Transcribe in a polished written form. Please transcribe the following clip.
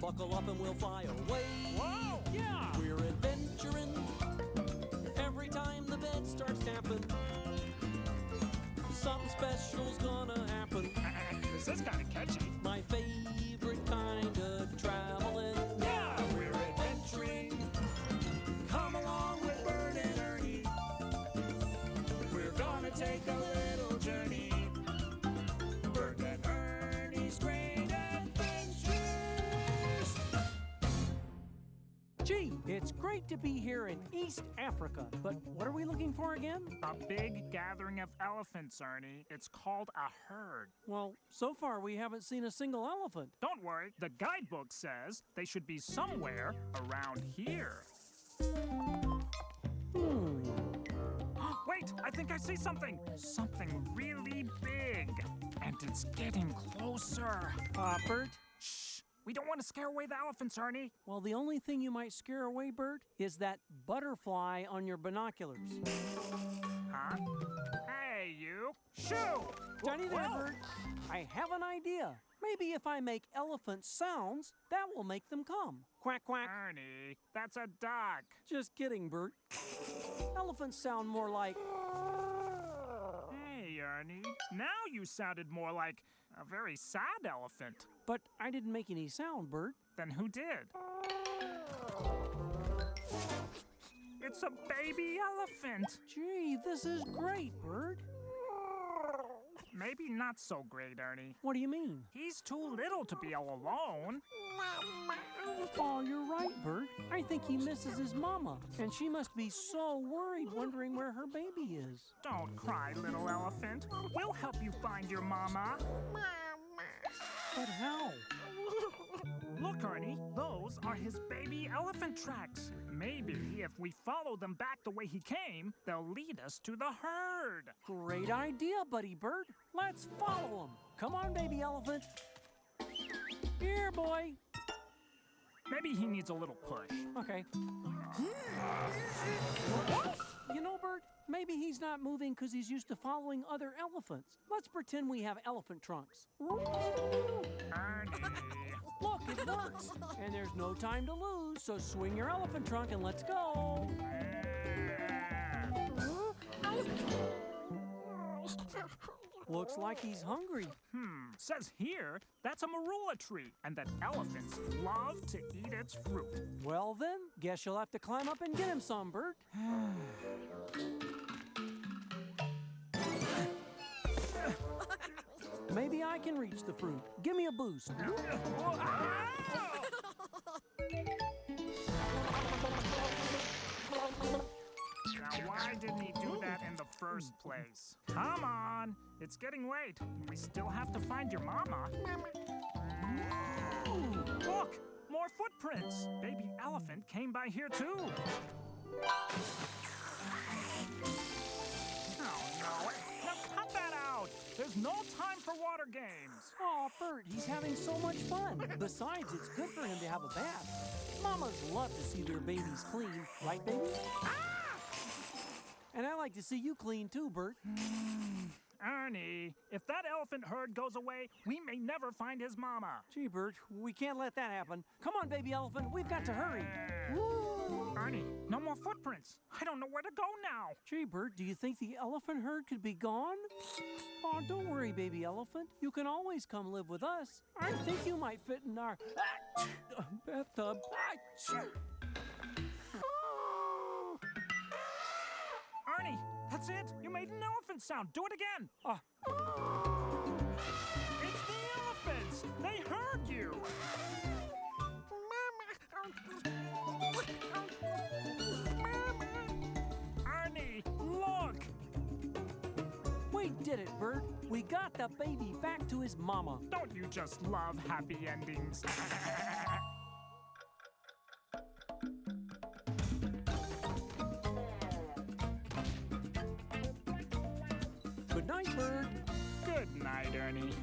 buckle up and we'll fly away. Whoa, yeah! We're adventuring every time the bed starts tapping. Something special's gonna happen. This is kind of catchy. My favorite kind of traveling. Yeah, we're adventuring. Come along with Bert and Ernie. We're gonna take a little journey. Bert and Ernie's Great Adventures. Gee, it's great to be here in East Africa. But what are we looking for again? A big gathering of elephants, Ernie. It's called a herd. Well, so far we haven't seen a single elephant. Don't worry, the guidebook says they should be somewhere around here. Wait, I think I see something. Something really big. And it's getting closer. Bert? Shh, we don't want to scare away the elephants, Ernie. Well, the only thing you might scare away, Bert, is that butterfly on your binoculars. Huh? Hey, you. Shoo! Johnny there, Whoa. Bert. I have an idea. Maybe if I make elephant sounds, that will make them come. Quack, quack. Ernie, that's a duck. Just kidding, Bert. Elephants sound more like... Hey, Ernie. Now you sounded more like a very sad elephant. But I didn't make any sound, Bert. Then who did? It's a baby elephant. Gee, this is great, Bert. Maybe not so great, Ernie. What do you mean? He's too little to be all alone. Oh, you're right, Bert. I think he misses his mama, and she must be so worried wondering where her baby is. Don't cry, little elephant. We'll help you find your mama. But how? Look, Ernie, those are his baby elephant tracks. Maybe if we follow them back the way he came, they'll lead us to the herd. Great idea, Buddy Bert. Let's follow him. Come on, baby elephant. Here, boy. Maybe he needs a little push. Okay. You know, Bert, maybe he's not moving because he's used to following other elephants. Let's pretend we have elephant trunks. Ernie. Look, it works. And there's no time to lose, so swing your elephant trunk and let's go. Looks like he's hungry. Says here that's a marula tree and that elephants love to eat its fruit. Well then, guess you'll have to climb up and get him some, Bert. Maybe I can reach the fruit. Give me a boost. Now, why didn't he do that in the first place? Come on, it's getting late. We still have to find your mama. Look, more footprints. Baby elephant came by here too. Oh no, now cut that out. There's no time for water games. Oh, Bert, he's having so much fun. Besides, it's good for him to have a bath. Mamas love to see their babies clean, right, baby? And I like to see you clean too, Bert. Ernie, if that elephant herd goes away, we may never find his mama. Gee, Bert, we can't let that happen. Come on, baby elephant, we've got to hurry. Ernie, no more footprints. I don't know where to go now. Gee, Bert, do you think the elephant herd could be gone? Oh, don't worry, baby elephant. You can always come live with us. I think you might fit in our bathtub. Ernie, that's it. You made an elephant sound. Do it again. It's the elephants. They heard you. Ernie, look. We did it, Bert. We got the baby back to his mama. Don't you just love happy endings? Good night, Bert. Good night, Ernie.